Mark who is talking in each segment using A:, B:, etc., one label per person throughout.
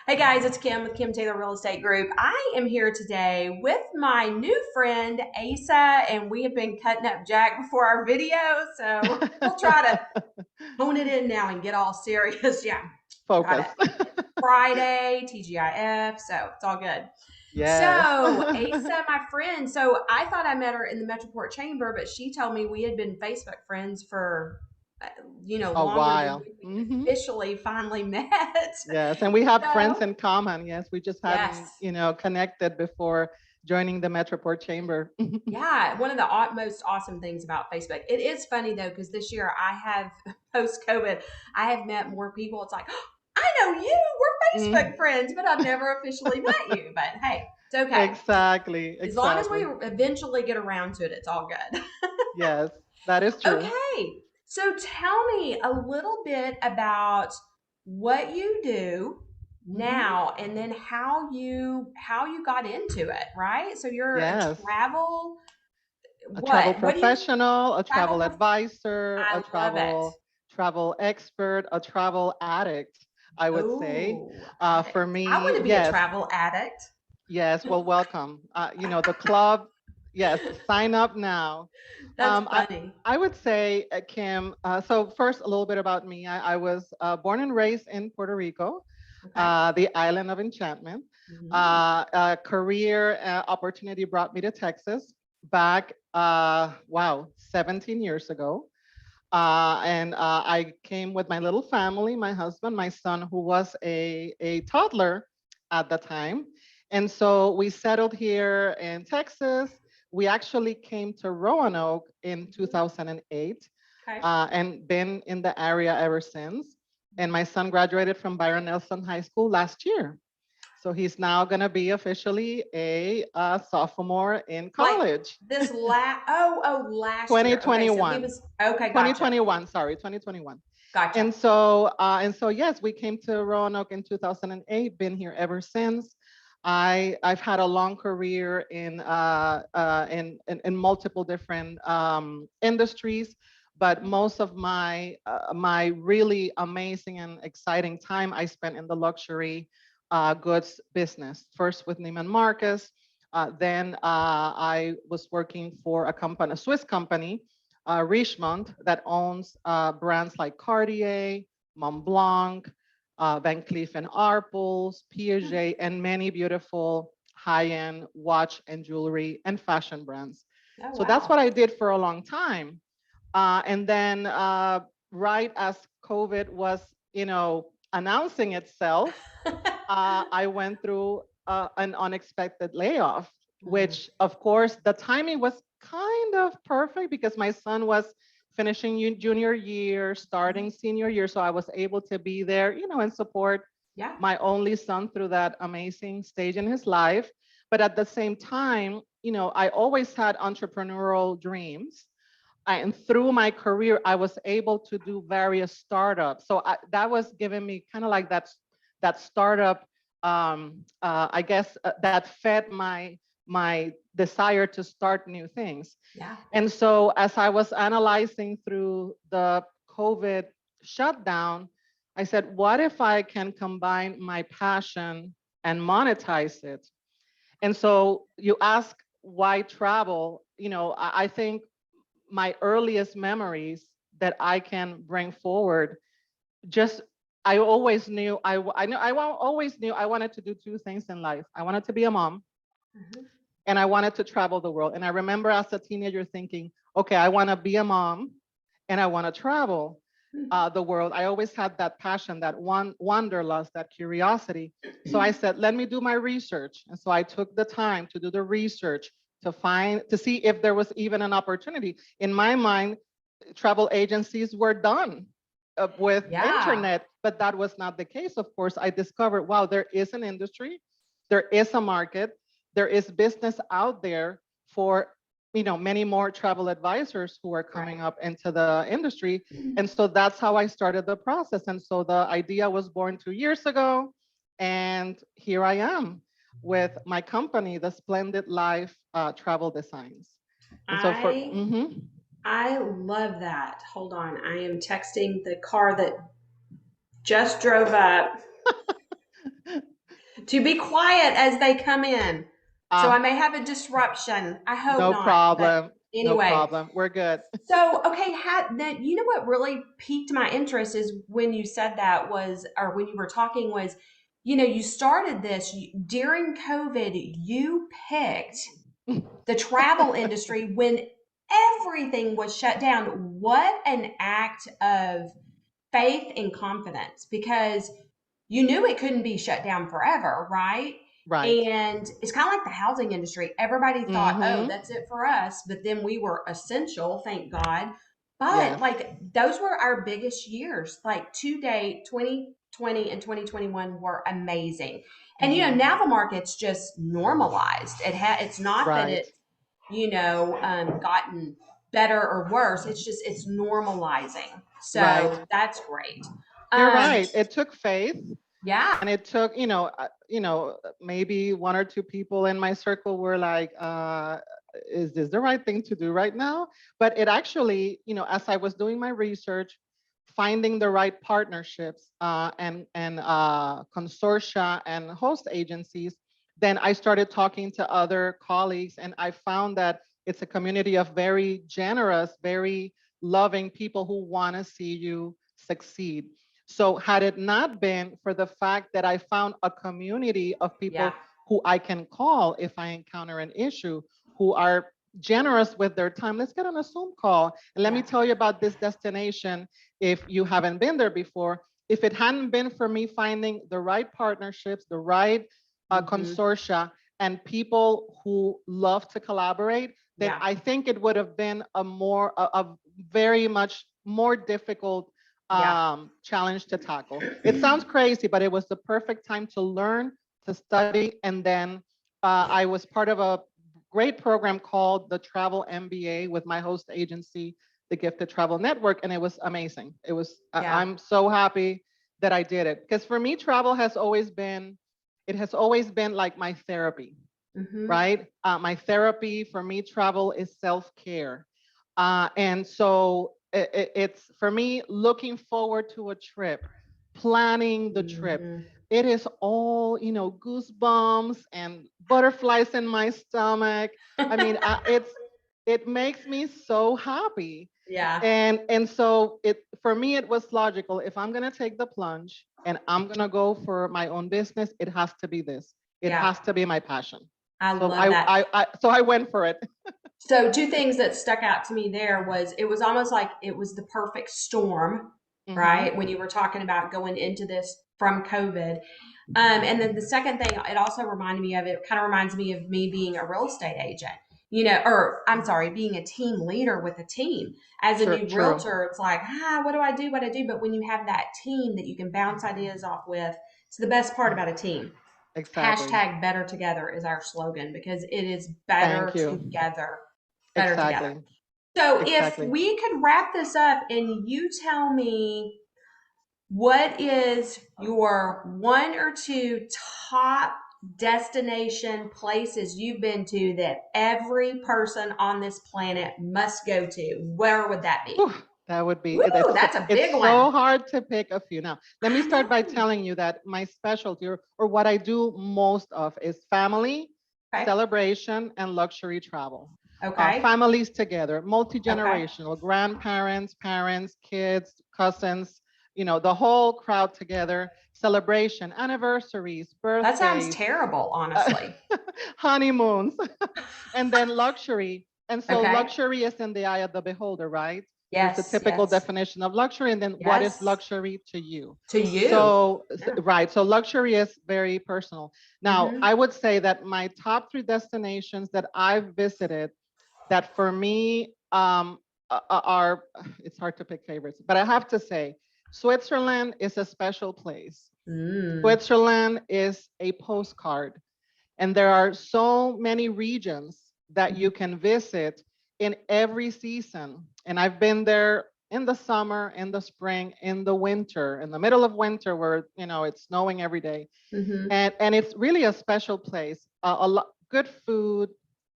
A: Hey guys, it's Kim with Kim Taylor Real Estate Group. I am here today with my new friend Eysa, and we have been cutting up Jack before our video, so we'll try to hone it in now and get all serious. Yeah, got
B: Focus.
A: it. Friday, TGIF, so it's all good. So,
B: Yes.
A: Eysa, my friend, so I thought I met her in the Metroport Chamber, but she told me we had been Facebook friends for, uh,
B: A
A: longer than
B: while.
A: we
B: Hmm.
A: officially finally met.
B: Yes, and we have friends
A: So,
B: in common. Yes, we just hadn't,
A: yes.
B: connected before joining the Metroport Chamber.
A: Yeah, one of the most awesome things about Facebook. It is funny though, because this year I have, post COVID, I have met more people. It's like, "Oh, I know you. We're
B: Mm.
A: Facebook friends, but I've never officially met you. But hey, it's okay.
B: Exactly,
A: As long as we
B: exactly.
A: eventually get around to it, it's all good.
B: Yes, that is true.
A: Okay. So tell me a little bit about what you do
B: Hmm.
A: now and then how you got into it, right? So you're a
B: Yes.
A: travel
B: A travel
A: what do you
B: professional, a
A: travel
B: travel
A: prof-
B: advisor, a
A: I love it.
B: travel expert, a travel addict, I would say.
A: Oh,
B: For
A: addict. I want
B: me,
A: to be a
B: yes,
A: travel addict.
B: yes. Well, welcome. The club. Yes, sign up now.
A: That's
B: I
A: funny.
B: I would say, Kim. So first, a little bit about me. I was born and raised in Puerto Rico,
A: Okay.
B: the island of enchantment.
A: Mhm.
B: A career opportunity brought me to Texas back, wow, 17 years ago. And I came with my little family, my husband, my son, who was a toddler at the time. And so we settled here in Texas. We actually came to Roanoke in
A: Mhm.
B: 2008
A: Okay.
B: and been in the area ever since. And my son graduated from Byron Nelson High School last year. So he's now going to be officially a sophomore in
A: Like
B: college.
A: this last year. Okay, so he
B: 2021.
A: was okay, gotcha.
B: 2021, sorry, 2021.
A: Gotcha.
B: And so yes, we came to Roanoke in 2008, been here ever since. I've had a long career in multiple different industries, but most of my really amazing and exciting time I spent in the luxury goods business. First with Neiman Marcus, then I was working for a Swiss company, Richemont, that owns brands like Cartier, Montblanc, Van Cleef and Arpels, Piaget, and many beautiful high-end watch and jewelry and fashion brands.
A: Oh
B: So that's
A: wow.
B: what I did for a long time. And then right as COVID was, announcing itself, I went through an unexpected layoff,
A: Mm,
B: which, of course, the timing was kind of perfect because my son was finishing junior year,
A: mhm.
B: starting senior year. So I was able to be there, and support
A: Yeah.
B: my only son through that amazing stage in his life. But at the same time, I always had entrepreneurial dreams. And through my career, I was able to do various startups. So that was giving me kind of like that startup, I guess, that fed my desire to start new things.
A: Yeah.
B: And so as I was analyzing through the COVID shutdown, I said, what if I can combine my passion and monetize it? And so you ask why travel? I think my earliest memories that I can bring forward, just I always knew always knew I wanted to do two things in life. I wanted to be a mom
A: Mhm.
B: and I wanted to travel the world. And I remember as a teenager thinking, okay, I want to be a mom and I want to travel the world. I always had that passion, that wanderlust, that curiosity. So I said, let me do my research. And so I took the time to do the research to see if there was even an opportunity. In my mind, travel agencies were done with
A: Yeah.
B: internet, but that was not the case. Of course, I discovered, wow, there is an industry, there is a market, there is business out there for many more travel advisors who are coming
A: Right.
B: up into the industry. And so that's how I started the process. And so the idea was born 2 years ago. And here I am with my company, the Splendid Life Travel Designs. And so
A: I I love that. Hold on. I am texting the car that Just drove up to be quiet as they come in. So I
B: Ah,
A: may have a disruption. I hope
B: no
A: not. But
B: problem. No
A: anyway,
B: problem. We're good.
A: so okay, you know what really piqued my interest is when you said that was, or when you were talking was, you started this during COVID. You picked the travel industry when everything was shut down. What an act of faith and confidence, because you knew it couldn't be shut down forever, right?
B: Right.
A: And it's kind of like the housing industry. Everybody thought, oh,
B: Mm-hmm.
A: that's it for us. But then we were essential, thank God. But
B: Yes.
A: like those were our biggest years. Like to date, 2020 and 2021 were amazing. And
B: Mm-hmm.
A: now the market's just normalized. It's not that
B: Right.
A: it's, gotten better or worse. It's normalizing.
B: Right.
A: So that's great.
B: You're
A: Um,
B: right. It took faith,
A: yeah.
B: and it took, maybe one or two people in my circle were like, is this the right thing to do right now? But it actually, as I was doing my research, finding the right partnerships, and consortia and host agencies, then I started talking to other colleagues, and I found that it's a community of very generous, very loving people who want to see you succeed. So had it not been for the fact that I found a community of
A: Yeah.
B: people who I can call if I encounter an issue, who are generous with their time, let's get on a Zoom call and let me
A: Yeah.
B: tell you about this destination if you haven't been there before. If it hadn't been for me finding the right partnerships, the right
A: Hmm.
B: consortia, and people who love to collaborate, then
A: Yeah.
B: I think it would have been a very much more difficult
A: Yeah.
B: challenge to tackle. It sounds crazy, but it was the perfect time to learn, to study, and then I was part of a great program called the Travel MBA with my host agency, the Gifted Travel Network, and it was amazing.
A: Yeah.
B: I'm so happy that I did it because for me, travel has always been, it has always been like my therapy,
A: Hmm.
B: right? My therapy for me, travel is self care. And so it's for me looking forward to a trip, planning the trip.
A: Hmm.
B: It is all, goosebumps and butterflies in my stomach. I mean, it makes me so happy.
A: Yeah.
B: And so it for me it was logical. If I'm gonna take the plunge and I'm gonna go for my own business, it has to be this. It
A: Yeah.
B: has to be my passion.
A: I
B: So
A: love that.
B: I went for it.
A: So two things that stuck out to me there was it was almost like it was the perfect storm,
B: Hmm.
A: right? When you were talking about going into this from COVID. And then the second thing, it also reminded me of, it kind of reminds me of me being a real estate agent, or I'm sorry, being a team leader with a team. As a new
B: True.
A: realtor, it's like, what do I do? What do I do? But when you have that team that you can bounce ideas off with, it's the best part about a team.
B: Exactly.
A: Hashtag better together is our slogan because it is
B: Thank
A: better
B: you.
A: together, better together.
B: Exactly.
A: So if
B: Exactly.
A: we could wrap this up and you tell me what is your one or two top destination places you've been to that every person on this planet must go to? Where would that be?
B: Whew, that would be it.
A: Woo, that's a big
B: It's
A: one.
B: so hard to pick a few. Now, let me
A: I
B: start by
A: know.
B: telling you that my specialty or what I do most of is family,
A: Okay.
B: celebration, and luxury travel.
A: Okay.
B: Families together,
A: Okay.
B: multi-generational, grandparents, parents, kids, cousins, the whole crowd together, celebration, anniversaries,
A: That sounds
B: birthdays,
A: terrible,
B: uh,
A: honestly.
B: honeymoons, and then luxury. And so
A: Okay.
B: luxury is in the eye of the beholder, right? There's a
A: Yes.
B: typical
A: Yes.
B: definition of luxury, and then what is
A: Yes.
B: luxury to you?
A: To you.
B: So,
A: Yeah.
B: right. So luxury is very personal. Now,
A: Mm-hmm.
B: I would say that my top three destinations that I've visited that for me are, it's hard to pick favorites, but I have to say, Switzerland is a special place.
A: Mm.
B: Switzerland is a postcard. And there are so many regions that
A: Mm-hmm.
B: you can visit in every season. And I've been there in the summer, in the spring, in the winter, in the middle of winter where, it's snowing every day.
A: Mm-hmm.
B: And it's really a special place. A lot good food,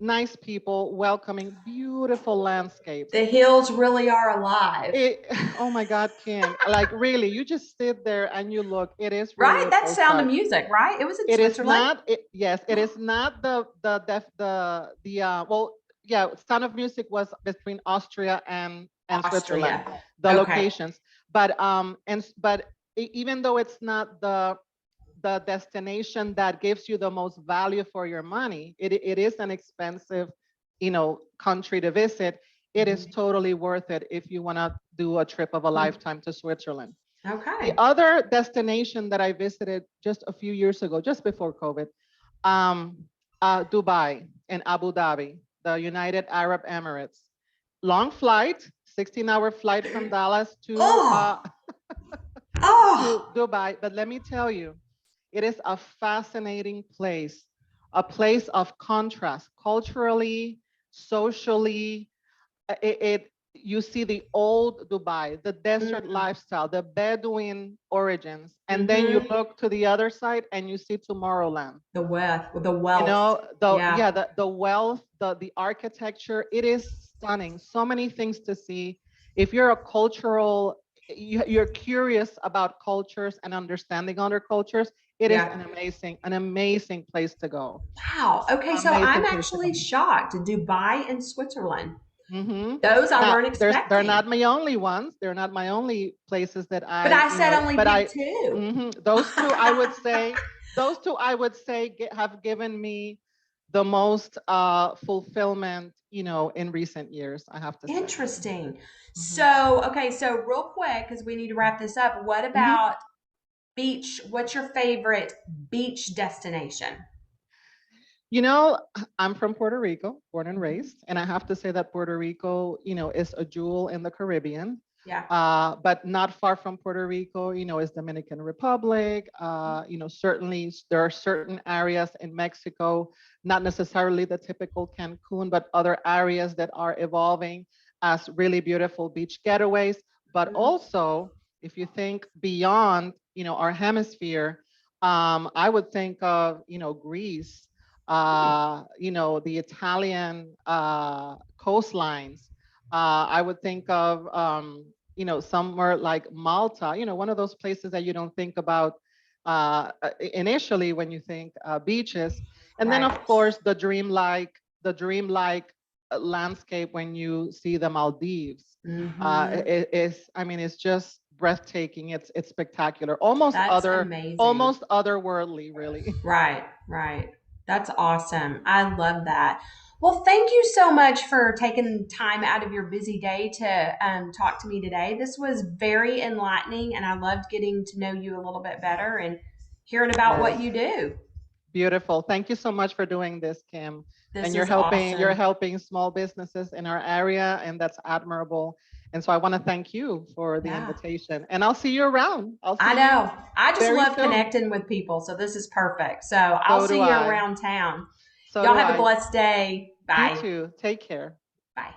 B: nice people, welcoming, beautiful landscapes.
A: The hills really are alive.
B: It, oh my God, Kim, like really, you just sit there and you look, it is really
A: Right?
B: a
A: That's Sound of
B: postcard.
A: Music, right? It was in
B: It is
A: Switzerland.
B: not, yes, it is not well, yeah, Sound of Music was between Austria and Switzerland,
A: Austria.
B: the
A: Okay.
B: locations. But even though it's not the destination that gives you the most value for your money, it is an expensive, country to visit. It is
A: Mhm.
B: totally worth it if you want to do a trip of a lifetime to Switzerland. The
A: Okay.
B: other destination that I visited just a few years ago, just before COVID, um, Dubai and Abu Dhabi, the United Arab Emirates. Long flight, 16-hour flight from Dallas
A: Oh,
B: to
A: oh.
B: Dubai. But let me tell you, it is a fascinating place, a place of contrast, culturally, socially. You see the old Dubai, the desert lifestyle, the Bedouin origins, and then you
A: Mm-hmm.
B: look to the other side and you see Tomorrowland.
A: The wealth, the
B: You
A: wealth.
B: know, the
A: Yeah.
B: yeah, the wealth, the architecture, it is stunning. So many things to see. If you're a cultural, you're curious about cultures and understanding other cultures, it is
A: Yeah.
B: an amazing place to go.
A: Wow. Okay, so I'm
B: Amazing place to
A: actually
B: go.
A: shocked. Dubai and Switzerland.
B: Hmm.
A: Those I
B: Now,
A: weren't
B: they're not
A: expecting.
B: my only ones. They're not my only places that
A: But
B: I,
A: I said only
B: but
A: pick two.
B: those two, I would say, have given me the most fulfillment, in recent years, I have to say.
A: Interesting.
B: Hmm.
A: So, okay, so real quick, because we need to wrap this up, what
B: Hmm.
A: about beach? What's your favorite beach destination?
B: You know, I'm from Puerto Rico, born and
A: Mhm.
B: raised, and I have to say that Puerto Rico, is a jewel in the Caribbean.
A: Yeah.
B: But not far from Puerto Rico, is Dominican Republic. Certainly there are certain areas in Mexico, not necessarily the typical Cancun, but other areas that are evolving as really beautiful beach getaways. But
A: Mhm.
B: also, if you think beyond, our hemisphere, I would think of, Greece, the Italian coastlines. I would think of, somewhere like Malta, one of those places that you don't think about initially when you think beaches. And then,
A: Right.
B: of course, the dreamlike landscape when you see the Maldives.
A: Hmm.
B: It's just breathtaking. It's spectacular,
A: That's amazing.
B: almost otherworldly, really.
A: Right, right. That's awesome. I love that. Well, thank you so much for taking time out of your busy day to talk to me today. This was very enlightening, and I loved getting to know you a little bit better and hearing about
B: Yes.
A: what you do.
B: Beautiful. Thank you so much for doing this, Kim. And
A: This
B: you're
A: is
B: helping you're
A: awesome.
B: helping small businesses in our area, and that's admirable. And so I want to thank you for the
A: Yeah,
B: invitation. And I'll see you around. I'll
A: I
B: see you
A: know. I just
B: very
A: love
B: soon.
A: connecting with people, so this is perfect. So I'll
B: So do
A: see you
B: I.
A: around town.
B: So
A: Y'all
B: do
A: have a
B: I.
A: blessed day.
B: You
A: Bye.
B: too. Take care.
A: Bye.